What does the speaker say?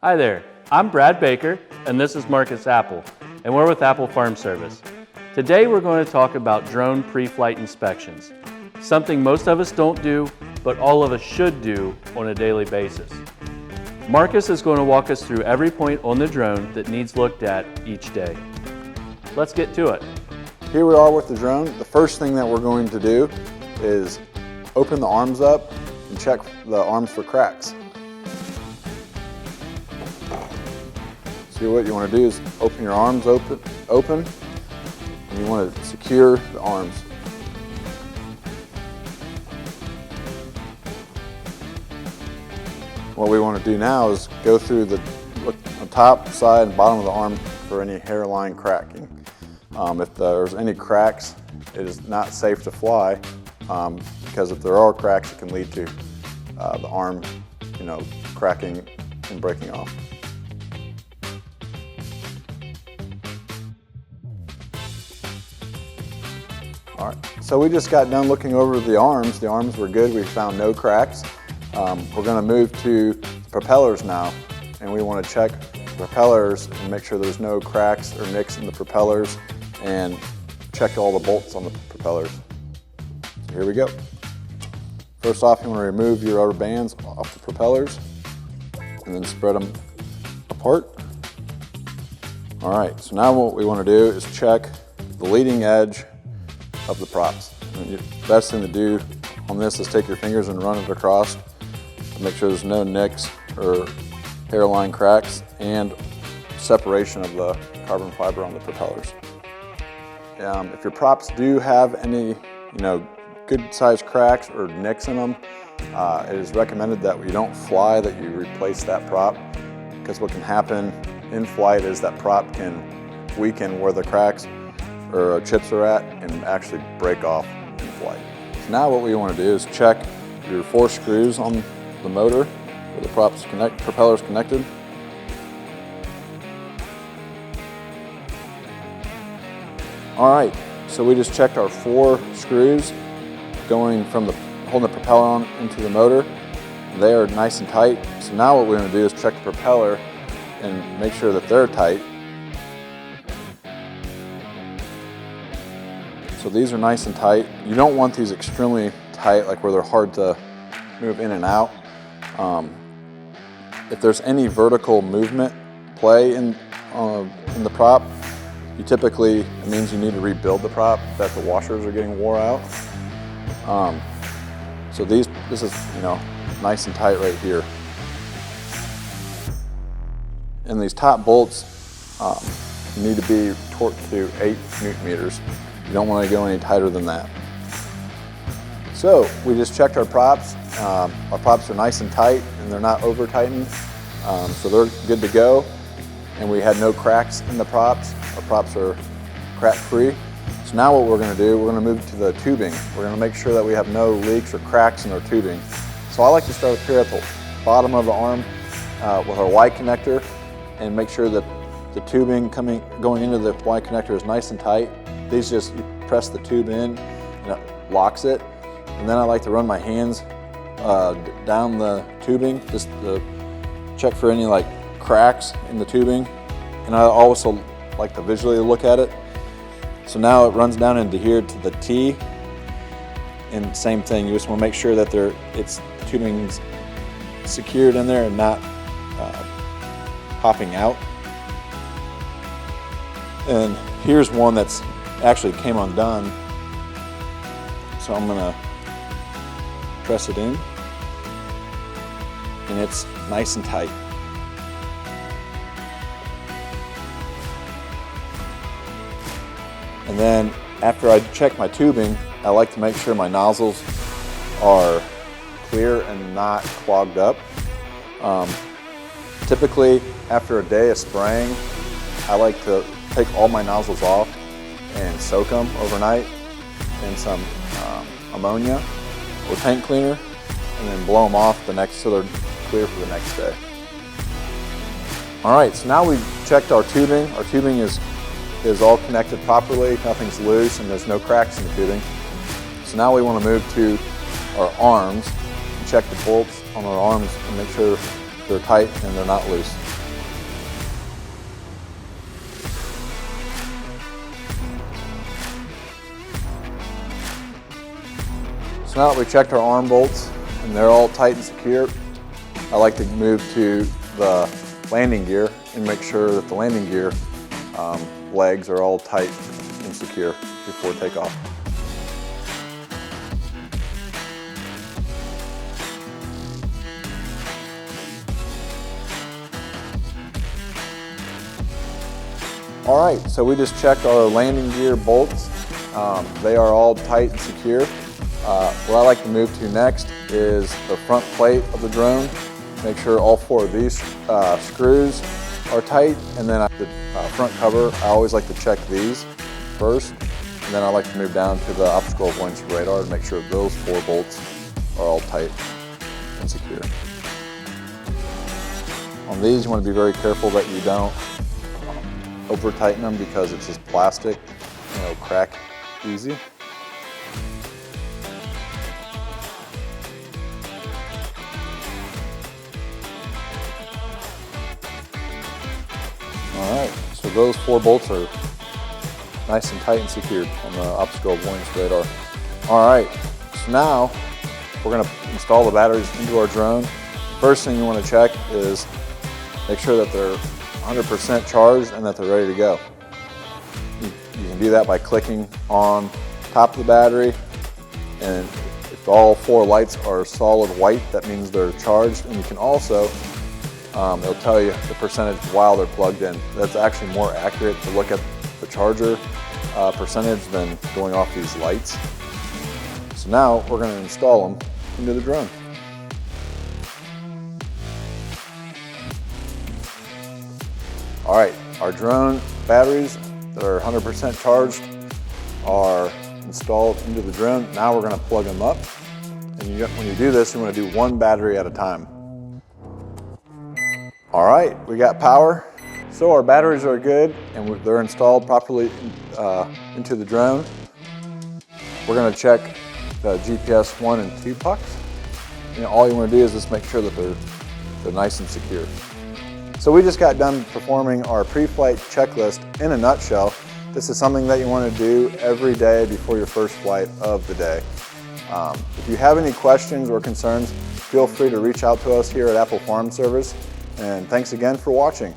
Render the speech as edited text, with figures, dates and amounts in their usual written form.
Hi there, I'm Brad Baker and this is Marcus Apple, and we're with Apple Farm Service. Today we're going to talk about drone pre-flight inspections, something most of us don't do, but all of us should do on a daily basis. Marcus is going to walk us through every point on the drone that needs looked at each day. Let's get to it. Here we are with the drone. The first thing that we're going to do is open the arms up and check the arms for cracks. So what you want to do is open your arms open, and you want to secure the arms. What we want to do now is go through the top, side, and bottom of the arm for any hairline cracking. If there's any cracks, it is not safe to fly because if there are cracks, it can lead to the arm, cracking and breaking off. All right, so we just got done looking over the arms. The arms were good. We found no cracks. We're going to move to the propellers now, and we want to check the propellers and make sure there's no cracks or nicks in the propellers, and check all the bolts on the propellers. So here we go. First off, you want to remove your rubber bands off the propellers, and then spread them apart. All right, so now what we want to do is check the leading edge of the props. And the best thing to do on this is take your fingers and run it across to make sure there's no nicks or hairline cracks and separation of the carbon fiber on the propellers. If your props do have any, good sized cracks or nicks in them, it is recommended that you don't fly, that you replace that prop, because what can happen in flight is that prop can weaken where the cracks or chips are at and actually break off in flight. So now what we want to do is check your 4 screws on the motor where the propeller's connected. All right, so we just checked our 4 screws going from holding the propeller on into the motor. They are nice and tight. So now what we're going to do is check the propeller and make sure that they're tight. So these are nice and tight. You don't want these extremely tight, like where they're hard to move in and out. If there's any vertical movement play in the prop, it means you need to rebuild the prop, that the washers are getting wore out. So this is nice and tight right here. And these top bolts need to be torqued to 8 Newton meters. You don't want to go any tighter than that. So we just checked our props. Our props are nice and tight and they're not over tightened. So they're good to go. And we had no cracks in the props. Our props are crack free. So now what we're going to do, we're going to move to the tubing. We're going to make sure that we have no leaks or cracks in our tubing. So I like to start here at the bottom of the arm with our Y connector and make sure that the tubing going into the Y connector is nice and tight. These you press the tube in and it locks it. And then I like to run my hands down the tubing just to check for any cracks in the tubing. And I also like to visually look at it. So now it runs down into here to the T, and same thing, you just want to make sure that the tubing's secured in there and not popping out. And here's one that's actually came undone, so I'm going to press it in, and it's nice and tight. And then after I check my tubing, I like to make sure my nozzles are clear and not clogged up. Typically, after a day of spraying, I like to take all my nozzles off and soak them overnight in some ammonia or tank cleaner, and then blow them off so they're clear for the next day. All right, so now we've checked our tubing. Our tubing is all connected properly, nothing's loose, and there's no cracks in the tubing. So now we want to move to our arms and check the bolts on our arms and make sure they're tight and they're not loose. So now that we checked our arm bolts and they're all tight and secure, I like to move to the landing gear and make sure that the landing gear legs are all tight and secure before takeoff. All right, so we just checked our landing gear bolts. They are all tight and secure. What I like to move to next is the front plate of the drone. Make sure all 4 of these screws are tight, and then the front cover, I always like to check these first, and then I like to move down to the optical avoidance radar and make sure those 4 bolts are all tight and secure. On these, you want to be very careful that you don't over tighten them because it's just plastic, and it'll crack easy. All right, so those 4 bolts are nice and tight and secured on the optical avoidance radar. All right, so now we're gonna install the batteries into our drone. First thing you wanna check is make sure that they're 100% charged and that they're ready to go. You can do that by clicking on top of the battery, and if all 4 lights are solid white, that means they're charged. And you can also, it'll tell you the percentage while they're plugged in. That's actually more accurate to look at the charger percentage than going off these lights. So now we're going to install them into the drone. All right, our drone batteries that are 100% charged are installed into the drone. Now we're going to plug them up. And when you do this, you want to do 1 battery at a time. All right, we got power. So our batteries are good and they're installed properly into the drone. We're going to check the GPS 1 and 2 pucks. And all you want to do is just make sure that they're nice and secure. So we just got done performing our pre-flight checklist in a nutshell. This is something that you want to do every day before your first flight of the day. If you have any questions or concerns, feel free to reach out to us here at Apple Farm Service. And thanks again for watching.